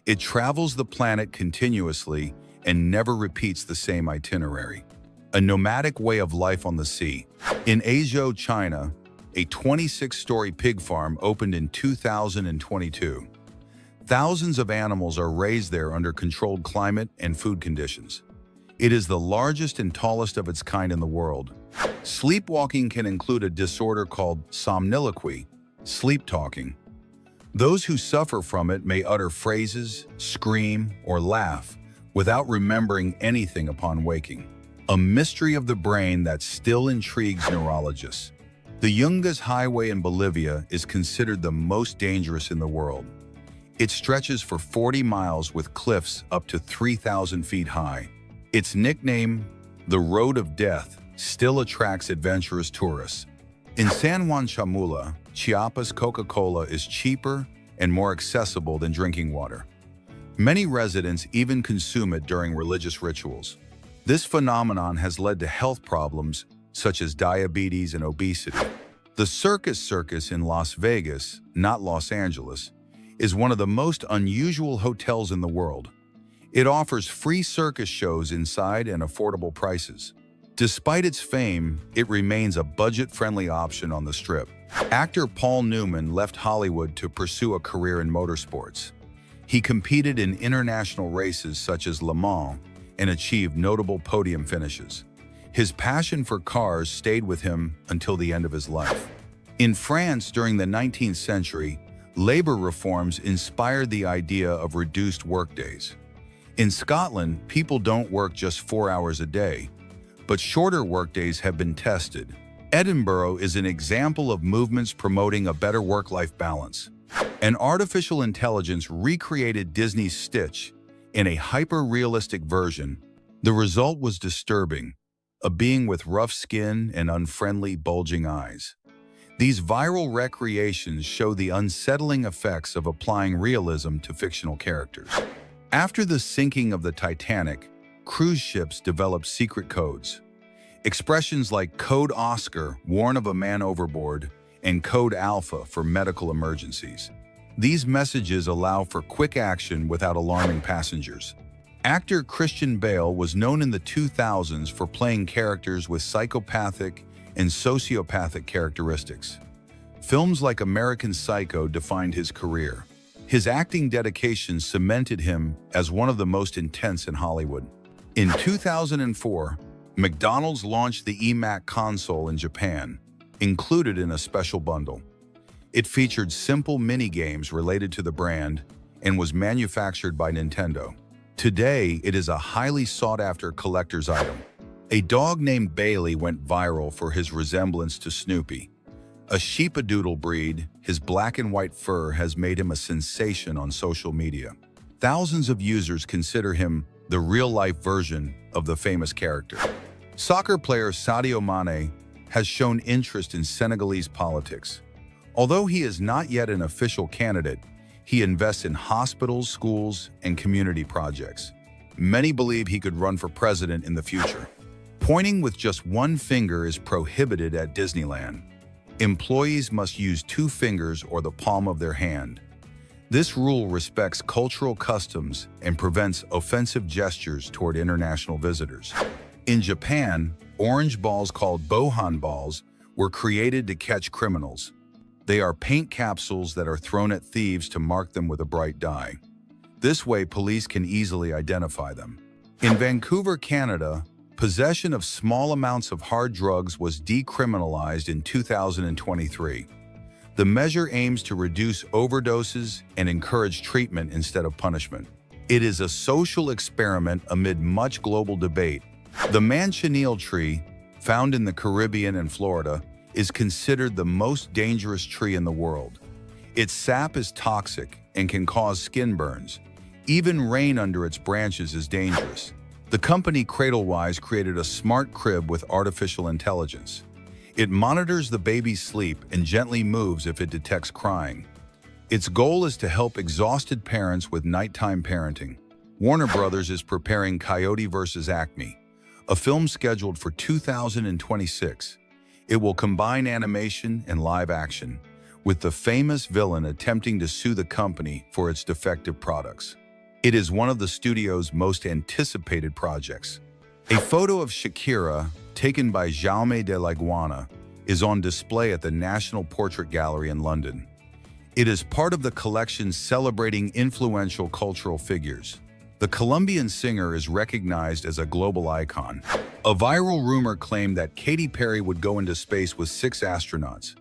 It travels the planet continuously and never repeats the same itinerary. A nomadic way of life on the sea. In Aizhou, China, a 26-story pig farm opened in 2022. Thousands of animals are raised there under controlled climate and food conditions. It is the largest and tallest of its kind in the world. Sleepwalking can include a disorder called somniloquy, sleep talking. Those who suffer from it may utter phrases, scream, or laugh without remembering anything upon waking. A mystery of the brain that still intrigues neurologists. The Yungas Highway in Bolivia is considered the most dangerous in the world. It stretches for 40 miles with cliffs up to 3,000 feet high. Its nickname, the Road of Death, still attracts adventurous tourists. In San Juan Chamula, Chiapas, Coca-Cola is cheaper and more accessible than drinking water. Many residents even consume it during religious rituals. This phenomenon has led to health problems such as diabetes and obesity. The Circus in Las Vegas, not Los Angeles, is one of the most unusual hotels in the world. It offers free circus shows inside and affordable prices. Despite its fame, it remains a budget-friendly option on the Strip. Actor Paul Newman left Hollywood to pursue a career in motorsports. He competed in international races such as Le Mans and achieved notable podium finishes. His passion for cars stayed with him until the end of his life. In France during the 19th century, labor reforms inspired the idea of reduced workdays. In Scotland, people don't work just 4 hours a day, but shorter workdays have been tested. Edinburgh is an example of movements promoting a better work-life balance. An artificial intelligence recreated Disney's Stitch in a hyper-realistic version. The result was disturbing, a being with rough skin and unfriendly, bulging eyes. These viral recreations show the unsettling effects of applying realism to fictional characters. After the sinking of the Titanic, cruise ships developed secret codes. Expressions like Code Oscar warn of a man overboard and Code Alpha for medical emergencies. These messages allow for quick action without alarming passengers. Actor Christian Bale was known in the 2000s for playing characters with psychopathic and sociopathic characteristics. Films like American Psycho defined his career. His acting dedication cemented him as one of the most intense in Hollywood. In 2004, McDonald's launched the eMac console in Japan, included in a special bundle. It featured simple mini-games related to the brand and was manufactured by Nintendo. Today, it is a highly sought-after collector's item. A dog named Bailey went viral for his resemblance to Snoopy. A sheepadoodle breed, his black and white fur has made him a sensation on social media. Thousands of users consider him the real-life version of the famous character. Soccer player Sadio Mane has shown interest in Senegalese politics. Although he is not yet an official candidate, he invests in hospitals, schools, and community projects. Many believe he could run for president in the future. Pointing with just one finger is prohibited at Disneyland. Employees must use 2 fingers or the palm of their hand. This rule respects cultural customs and prevents offensive gestures toward international visitors. In Japan, orange balls called bohan balls were created to catch criminals. They are paint capsules that are thrown at thieves to mark them with a bright dye. This way, police can easily identify them. In Vancouver, Canada, possession of small amounts of hard drugs was decriminalized in 2023. The measure aims to reduce overdoses and encourage treatment instead of punishment. It is a social experiment amid much global debate. The manchineel tree, found in the Caribbean and Florida, is considered the most dangerous tree in the world. Its sap is toxic and can cause skin burns. Even rain under its branches is dangerous. The company Cradlewise created a smart crib with artificial intelligence. It monitors the baby's sleep and gently moves if it detects crying. Its goal is to help exhausted parents with nighttime parenting. Warner Brothers is preparing Coyote vs. Acme, a film scheduled for 2026. It will combine animation and live action, with the famous villain attempting to sue the company for its defective products. It is one of the studio's most anticipated projects. A photo of Shakira, taken by Jaume de la Guana, is on display at the National Portrait Gallery in London. It is part of the collection celebrating influential cultural figures. The Colombian singer is recognized as a global icon. A viral rumor claimed that Katy Perry would go into space with 6 astronauts.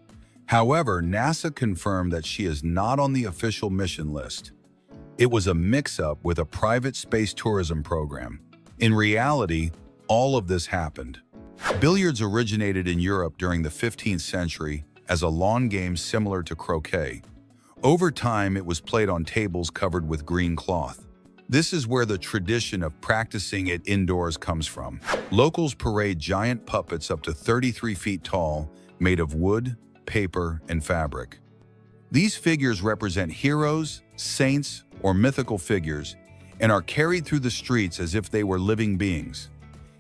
However, NASA confirmed that she is not on the official mission list. It was a mix-up with a private space tourism program. In reality, all of this happened. Billiards originated in Europe during the 15th century as a lawn game similar to croquet. Over time, it was played on tables covered with green cloth. This is where the tradition of practicing it indoors comes from. Locals parade giant puppets up to 33 feet tall, made of wood, paper, and fabric. These figures represent heroes, saints, or mythical figures, and are carried through the streets as if they were living beings.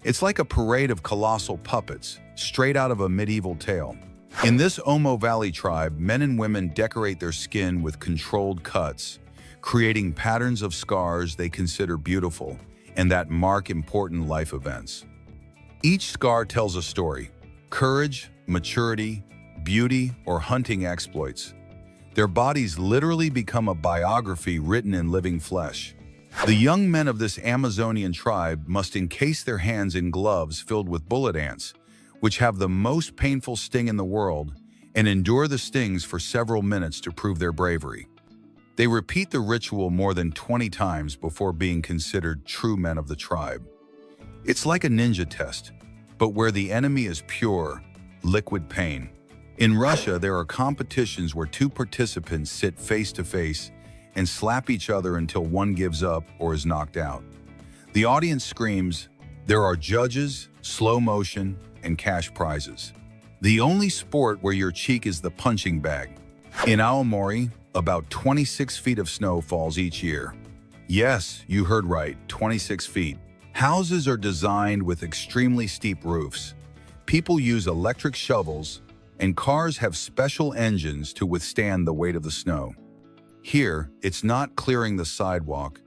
It's like a parade of colossal puppets, straight out of a medieval tale. In this Omo Valley tribe, men and women decorate their skin with controlled cuts, creating patterns of scars they consider beautiful and that mark important life events. Each scar tells a story: courage, maturity, beauty, or hunting exploits. Their bodies literally become a biography written in living flesh. The young men of this Amazonian tribe must encase their hands in gloves filled with bullet ants, which have the most painful sting in the world, and endure the stings for several minutes to prove their bravery. They repeat the ritual more than 20 times before being considered true men of the tribe. It's like a ninja test, but where the enemy is pure, liquid pain. In Russia, there are competitions where 2 participants sit face to face and slap each other until one gives up or is knocked out. The audience screams. There are judges, slow motion, and cash prizes. The only sport where your cheek is the punching bag. In Aomori, about 26 feet of snow falls each year. Yes, you heard right, 26 feet. Houses are designed with extremely steep roofs. People use electric shovels, and cars have special engines to withstand the weight of the snow. Here, it's not clearing the sidewalk,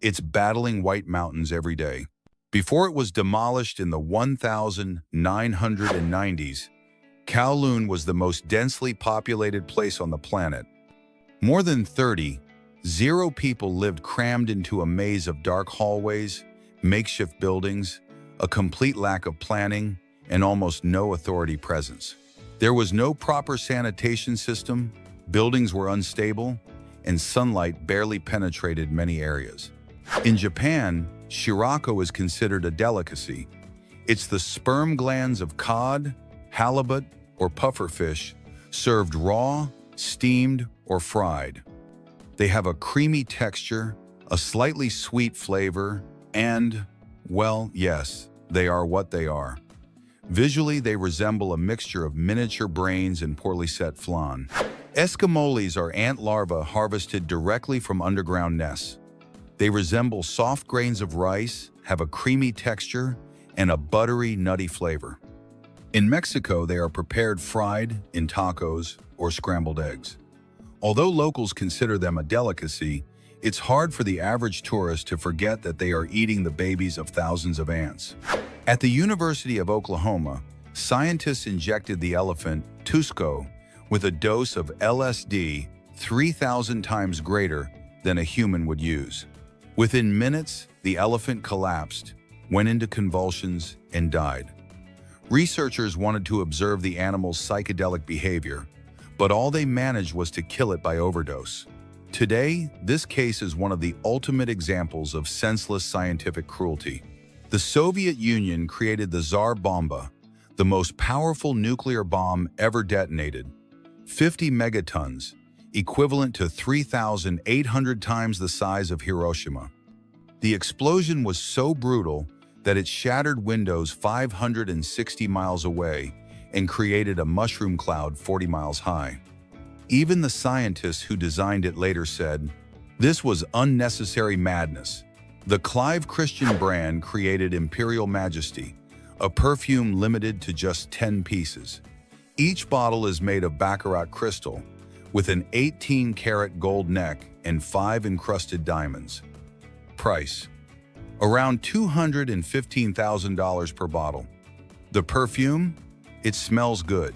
it's battling white mountains every day. Before it was demolished in the 1990s, Kowloon was the most densely populated place on the planet. More than 0 people lived crammed into a maze of dark hallways, makeshift buildings, a complete lack of planning, and almost no authority presence. There was no proper sanitation system, buildings were unstable, and sunlight barely penetrated many areas. In Japan, shirako is considered a delicacy. It's the sperm glands of cod, halibut, or pufferfish, served raw, steamed, or fried. They have a creamy texture, a slightly sweet flavor, and, well, yes, they are what they are. Visually, they resemble a mixture of miniature brains and poorly set flan. Escamoles are ant larvae harvested directly from underground nests. They resemble soft grains of rice, have a creamy texture, and a buttery, nutty flavor. In Mexico, they are prepared fried, in tacos, or scrambled eggs. Although locals consider them a delicacy, it's hard for the average tourist to forget that they are eating the babies of thousands of ants. At the University of Oklahoma, scientists injected the elephant, Tusco, with a dose of LSD 3,000 times greater than a human would use. Within minutes, the elephant collapsed, went into convulsions, and died. Researchers wanted to observe the animal's psychedelic behavior, but all they managed was to kill it by overdose. Today, this case is one of the ultimate examples of senseless scientific cruelty. The Soviet Union created the Tsar Bomba, the most powerful nuclear bomb ever detonated, 50 megatons, equivalent to 3,800 times the size of Hiroshima. The explosion was so brutal that it shattered windows 560 miles away and created a mushroom cloud 40 miles high. Even the scientists who designed it later said, "This was unnecessary madness." The Clive Christian brand created Imperial Majesty, a perfume limited to just 10 pieces. Each bottle is made of baccarat crystal, with an 18-karat gold neck and 5 encrusted diamonds. Price: around $215,000 per bottle. The perfume? It smells good.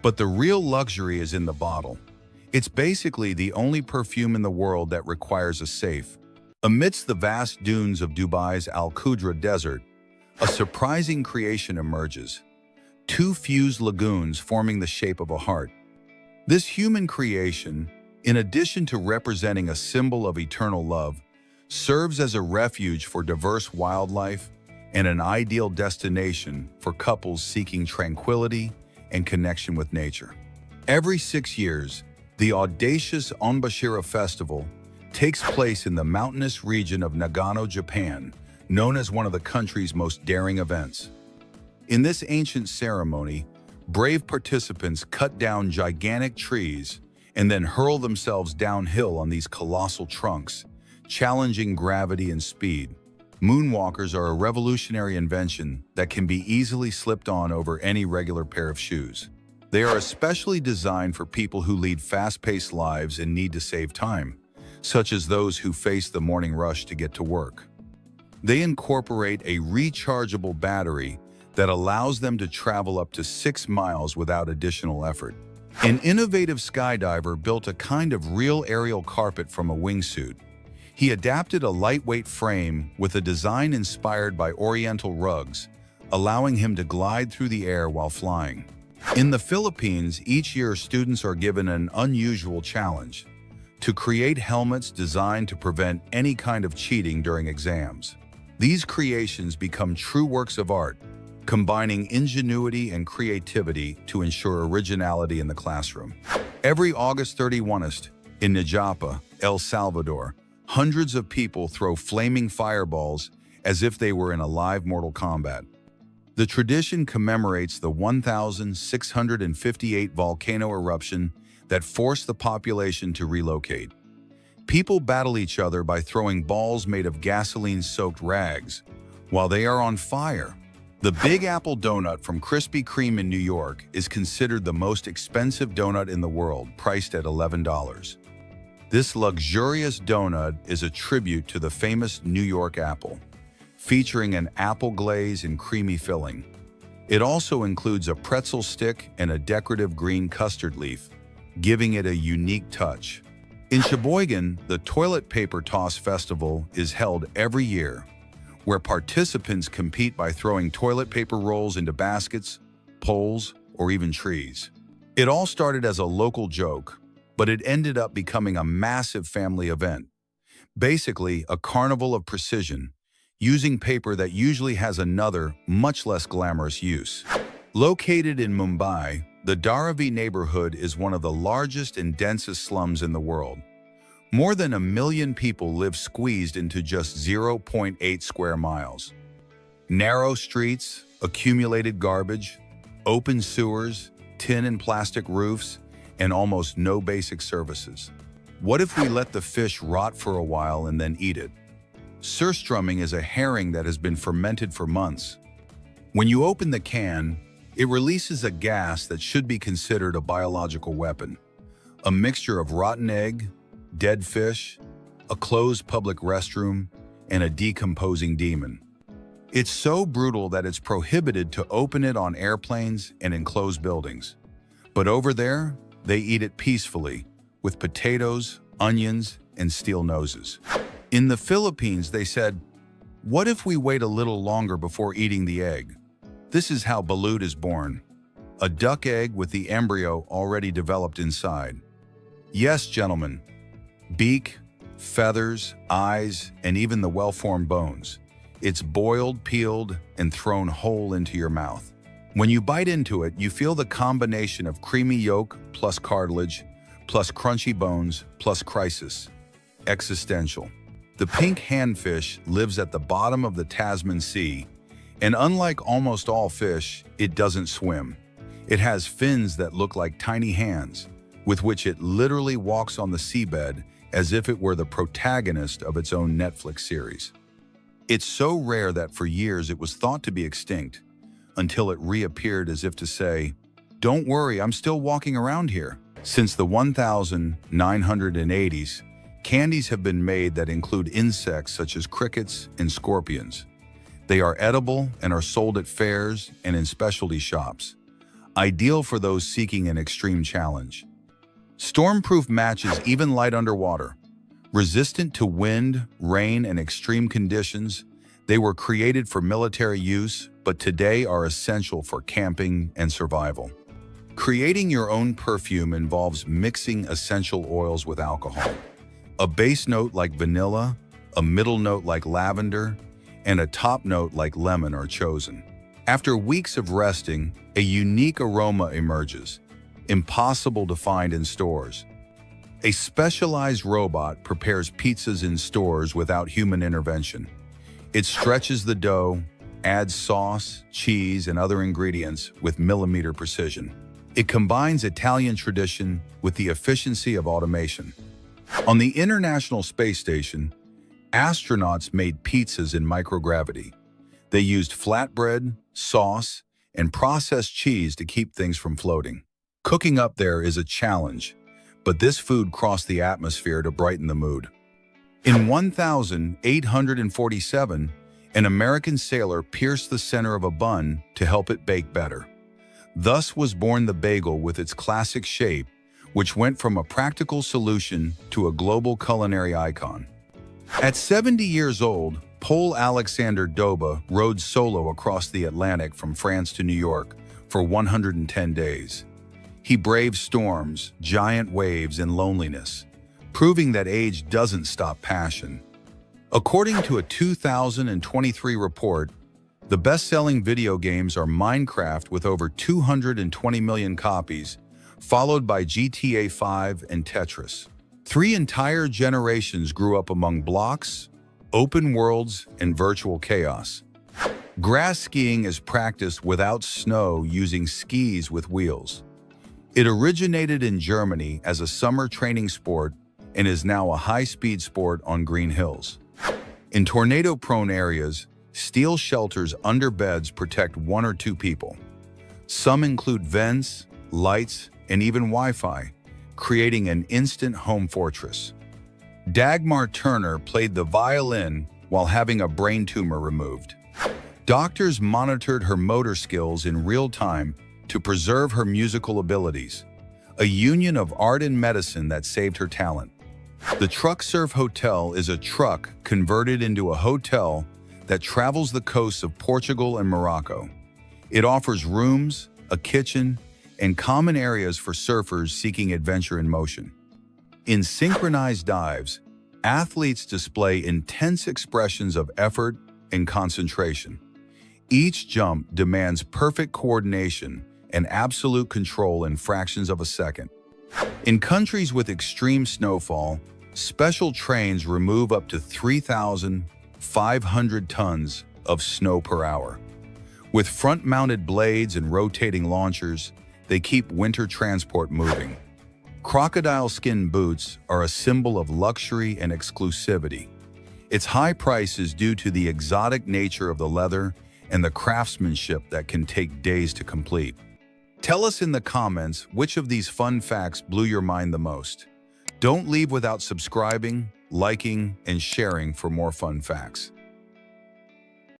But the real luxury is in the bottle. It's basically the only perfume in the world that requires a safe. Amidst the vast dunes of Dubai's Al Qudra Desert, a surprising creation emerges. 2 fused lagoons forming the shape of a heart. This human creation, in addition to representing a symbol of eternal love, serves as a refuge for diverse wildlife and an ideal destination for couples seeking tranquility and connection with nature. Every 6 years, the audacious Onbashira Festival takes place in the mountainous region of Nagano, Japan, known as one of the country's most daring events. In this ancient ceremony, brave participants cut down gigantic trees and then hurl themselves downhill on these colossal trunks, challenging gravity and speed. Moonwalkers are a revolutionary invention that can be easily slipped on over any regular pair of shoes. They are especially designed for people who lead fast-paced lives and need to save time, such as those who face the morning rush to get to work. They incorporate a rechargeable battery that allows them to travel up to 6 miles without additional effort. An innovative skydiver built a kind of real aerial carpet from a wingsuit. He adapted a lightweight frame with a design inspired by Oriental rugs, allowing him to glide through the air while flying. In the Philippines, each year students are given an unusual challenge: to create helmets designed to prevent any kind of cheating during exams. These creations become true works of art, combining ingenuity and creativity to ensure originality in the classroom. Every August 31st, in Najapa, El Salvador, hundreds of people throw flaming fireballs as if they were in a live Mortal Kombat. The tradition commemorates the 1,658 volcano eruption that forced the population to relocate. People battle each other by throwing balls made of gasoline-soaked rags while they are on fire. The Big Apple donut from Krispy Kreme in New York is considered the most expensive donut in the world, priced at $11. This luxurious donut is a tribute to the famous New York apple, featuring an apple glaze and creamy filling. It also includes a pretzel stick and a decorative green custard leaf, giving it a unique touch. In Sheboygan, the Toilet Paper Toss Festival is held every year, where participants compete by throwing toilet paper rolls into baskets, poles, or even trees. It all started as a local joke, but it ended up becoming a massive family event. Basically, a carnival of precision, using paper that usually has another, much less glamorous use. Located in Mumbai, the Dharavi neighborhood is one of the largest and densest slums in the world. More than 1 million people live squeezed into just 0.8 square miles. Narrow streets, accumulated garbage, open sewers, tin and plastic roofs, and almost no basic services. What if we let the fish rot for a while and then eat it? Surströmming is a herring that has been fermented for months. When you open the can, it releases a gas that should be considered a biological weapon. A mixture of rotten egg, dead fish, a closed public restroom, and a decomposing demon. It's so brutal that it's prohibited to open it on airplanes and enclosed buildings. But over there, they eat it peacefully, with potatoes, onions, and steel noses. In the Philippines, they said, "What if we wait a little longer before eating the egg?" This is how balut is born. A duck egg with the embryo already developed inside. Yes, gentlemen. Beak, feathers, eyes, and even the well-formed bones. It's boiled, peeled, and thrown whole into your mouth. When you bite into it, you feel the combination of creamy yolk plus cartilage, plus crunchy bones, plus crisis. Existential. The pink handfish lives at the bottom of the Tasman Sea, and unlike almost all fish, it doesn't swim. It has fins that look like tiny hands, with which it literally walks on the seabed as if it were the protagonist of its own Netflix series. It's so rare that for years it was thought to be extinct, until it reappeared as if to say, "Don't worry, I'm still walking around here." Since the 1980s, candies have been made that include insects such as crickets and scorpions. They are edible and are sold at fairs and in specialty shops, ideal for those seeking an extreme challenge. Stormproof matches even light underwater. Resistant to wind, rain, and extreme conditions, they were created for military use, but today are essential for camping and survival. Creating your own perfume involves mixing essential oils with alcohol. A base note like vanilla, a middle note like lavender, and a top note like lemon are chosen. After weeks of resting, a unique aroma emerges, impossible to find in stores. A specialized robot prepares pizzas in stores without human intervention. It stretches the dough, adds sauce, cheese, and other ingredients with millimeter precision. It combines Italian tradition with the efficiency of automation. On the International Space Station, astronauts made pizzas in microgravity. They used flatbread, sauce, and processed cheese to keep things from floating. Cooking up there is a challenge, but this food crossed the atmosphere to brighten the mood. In 1847, an American sailor pierced the center of a bun to help it bake better. Thus was born the bagel with its classic shape, which went from a practical solution to a global culinary icon. At 70 years old, Pole Alexander Doba rode solo across the Atlantic from France to New York for 110 days. He braved storms, giant waves, and loneliness, proving that age doesn't stop passion. According to a 2023 report, the best-selling video games are Minecraft with over 220 million copies, followed by GTA 5 and Tetris. 3 entire generations grew up among blocks, open worlds, and virtual chaos. Grass skiing is practiced without snow using skis with wheels. It originated in Germany as a summer training sport and is now a high-speed sport on green hills. In tornado-prone areas, steel shelters under beds protect 1 or 2 people. Some include vents, lights, and even Wi-Fi, creating an instant home fortress. Dagmar Turner played the violin while having a brain tumor removed. Doctors monitored her motor skills in real time to preserve her musical abilities, a union of art and medicine that saved her talent. The Truck Surf Hotel is a truck converted into a hotel that travels the coasts of Portugal and Morocco. It offers rooms, a kitchen, and common areas for surfers seeking adventure in motion. In synchronized dives, athletes display intense expressions of effort and concentration. Each jump demands perfect coordination and absolute control in fractions of a second. In countries with extreme snowfall, Special trains remove up to 3,500 tons of snow per hour. With front-mounted blades and rotating launchers, they keep winter transport moving. Crocodile skin boots are a symbol of luxury and exclusivity. Its high price is due to the exotic nature of the leather and the craftsmanship that can take days to complete. Tell us in the comments which of these fun facts blew your mind the most. Don't leave without subscribing, liking, and sharing for more fun facts.